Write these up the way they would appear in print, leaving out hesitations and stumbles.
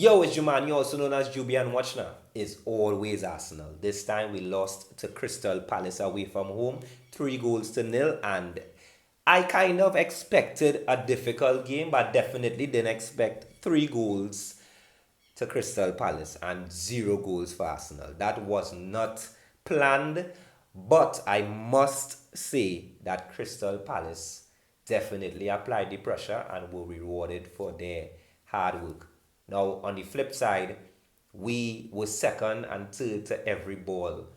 Yo, it's Juman, also known as Jubian Watchner. It's always Arsenal. This time we lost to Crystal Palace away from home, 3 goals to nil, and I kind of expected a difficult game, but definitely didn't expect 3 goals to Crystal Palace and 0 goals for Arsenal. That was not planned, but I must say that Crystal Palace definitely applied the pressure and were rewarded for their hard work. Now, on the flip side, we were second and third to every ball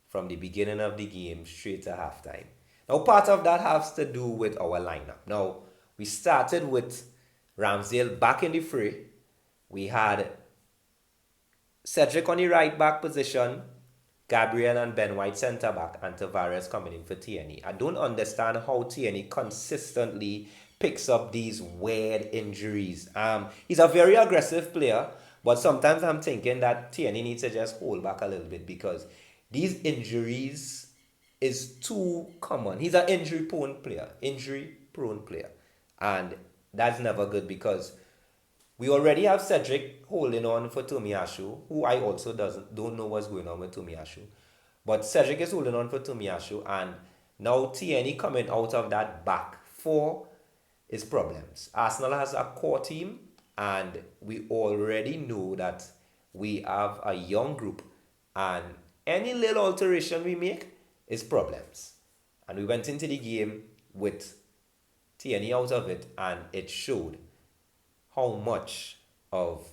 from the beginning of the game straight to halftime. Now, part of that has to do with our lineup. Now, we started with Ramsdale back in the fray. We had Cedric on the right back position, Gabriel and Ben White centre back, and Tavares coming in for Tierney. I don't understand how Tierney consistently picks up these weird injuries. He's a very aggressive player, but sometimes I'm thinking that Tierney needs to just hold back a little bit because these injuries is too common. He's an injury prone player, and that's never good because we already have Cedric holding on for Tomiyasu, who I also don't know what's going on with Tomiyasu. But Cedric is holding on for Tomiyasu, and now Tierney coming out of that back four is problems. Arsenal has a core team, and we already know that we have a young group, and any little alteration we make is problems. And we went into the game with Tierney out of it, and it showed how much of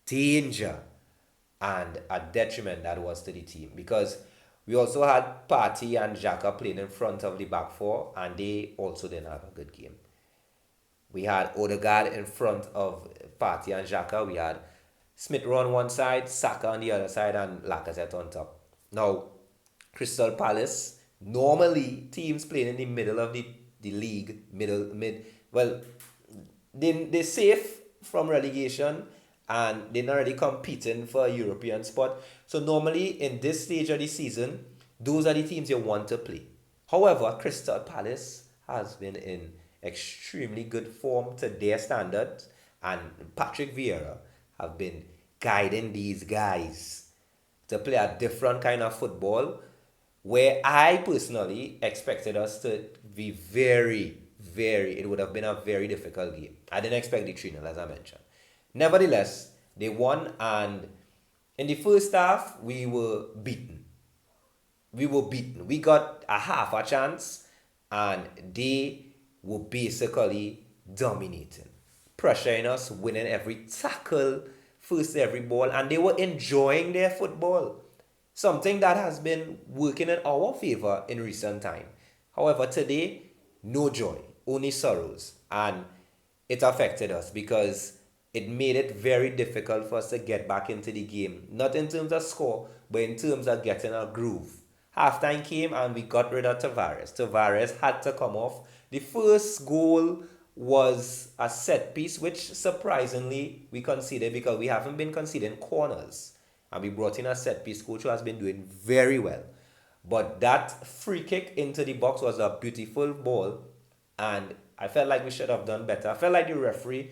danger and a detriment that was to the team because we also had Partey and Xhaka playing in front of the back four and they also didn't have a good game. We had Odegaard in front of Partey and Xhaka. We had Smith Rowe on one side, Saka on the other side, and Lacazette on top. Now, Crystal Palace, normally teams playing in the middle of the league, well, they're safe from relegation and they're not really competing for a European spot. So normally in this stage of the season, those are the teams you want to play. However, Crystal Palace has been in extremely good form to their standards, and Patrick Vieira have been guiding these guys to play a different kind of football where I personally expected us to be it would have been a very difficult game. I didn't expect the 3 0 as I mentioned. Nevertheless, they won, and in the first half, we were beaten. We got a half a chance, and they were basically dominating, pressuring us, winning every tackle, first every ball, and they were enjoying their football. Something that has been working in our favor in recent time. However, today, no joy, only sorrows. And it affected us because it made it very difficult for us to get back into the game. Not in terms of score, but in terms of getting a groove. Halftime came and we got rid of Tavares. Tavares had to come off. The first goal was a set piece, which surprisingly we conceded because we haven't been conceding corners. And we brought in a set piece coach who has been doing very well. But that free kick into the box was a beautiful ball, and I felt like we should have done better. I felt like the referee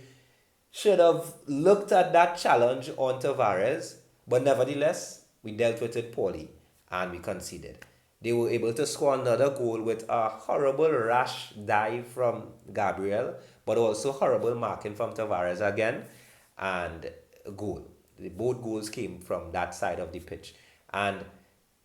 should have looked at that challenge on Tavares, but nevertheless, we dealt with it poorly and we conceded. They were able to score another goal with a horrible rash dive from Gabriel, but also horrible marking from Tavares again, and a goal. Both goals came from that side of the pitch. And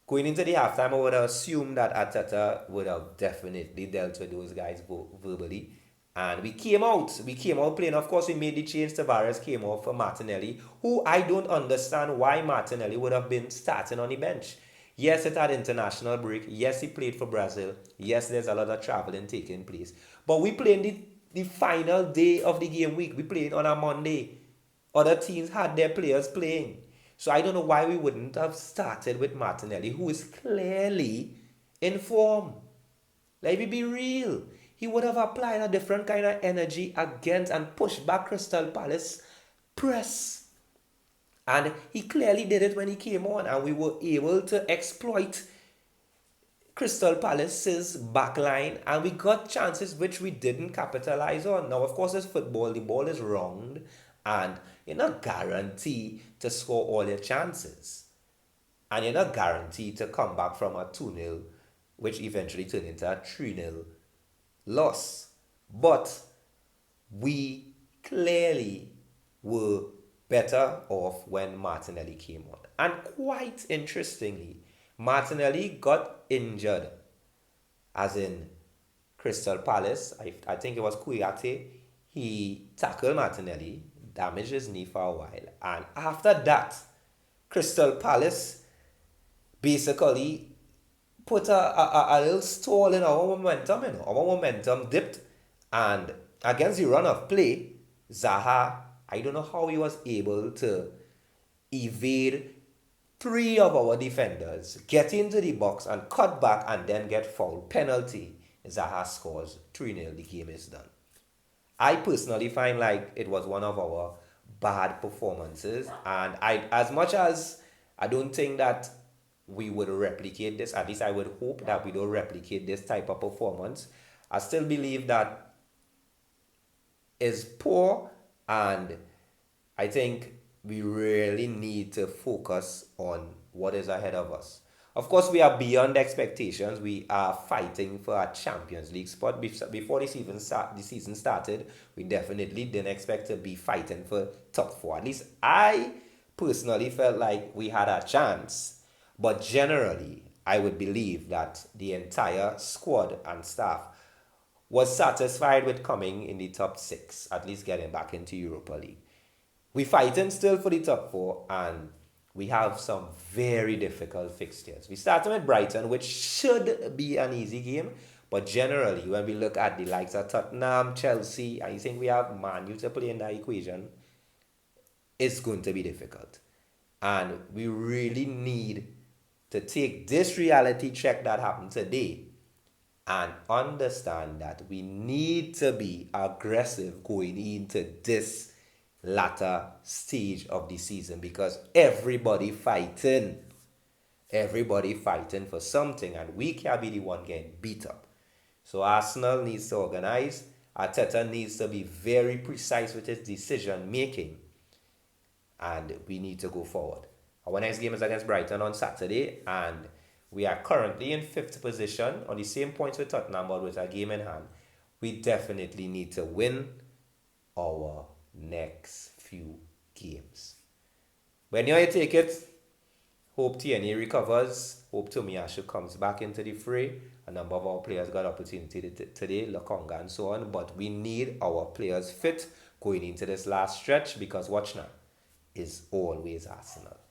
going into the halftime, I would have assumed that Ateta would have definitely dealt with those guys verbally. And we came out. We came out playing. Of course, we made the change. Tavares came out for Martinelli, who I don't understand why Martinelli would have been starting on the bench. Yes, it had international break. Yes, he played for Brazil. Yes, there's a lot of traveling taking place. But we played the final day of the game week. We played on a Monday. Other teams had their players playing. So I don't know why we wouldn't have started with Martinelli, who is clearly in form. Let me be real. He would have applied a different kind of energy against and pushed back Crystal Palace press. And he clearly did it when he came on, and we were able to exploit Crystal Palace's backline, and we got chances which we didn't capitalize on. Now, of course, it's football, the ball is round, And you're not guaranteed to score all your chances. And you're not guaranteed to come back from a 2-0, which eventually turned into a 3-0 loss. But we clearly were better off when Martinelli came on. And quite interestingly, Martinelli got injured, as in Crystal Palace. I think it was Kouyaté. He tackled Martinelli, damaged his knee for a while. And after that, Crystal Palace basically put a little stall in our momentum. Our momentum dipped. And against the run of play, Zaha, I don't know how he was able to evade three of our defenders, get into the box and cut back and then get fouled. Penalty. Zaha scores 3-0. The game is done. I personally find like it was one of our bad performances, and as much as I don't think that we would replicate this, at least I would hope that we don't replicate this type of performance. I still believe that is poor, and I think we really need to focus on what is ahead of us. Of course, we are beyond expectations. We are fighting for a Champions League spot. Before the season started, we definitely didn't expect to be fighting for top four. At least I personally felt like we had a chance. But generally, I would believe that the entire squad and staff was satisfied with coming in the top six, at least getting back into Europa League. We fighting still for the top four, and we have some very difficult fixtures. We started with Brighton, which should be an easy game, but generally, when we look at the likes of Tottenham, Chelsea, I think we have Man U to play in that equation, it's going to be difficult. And we really need to take this reality check that happened today and understand that we need to be aggressive going into this latter stage of the season, because everybody fighting for something, and we can't be the one getting beat up. So Arsenal needs to organize. Arteta needs to be very precise with his decision making, and we need to go forward. Our next game is against Brighton on Saturday, and we are currently in fifth position on the same points with Tottenham, but with a game in hand. We definitely need to win our next few games. When you take it, hope TNA recovers, hope Tomiyasu comes back into the fray. A number of our players got opportunity today, Lokonga and so on, but we need our players fit going into this last stretch, because watch now is always Arsenal.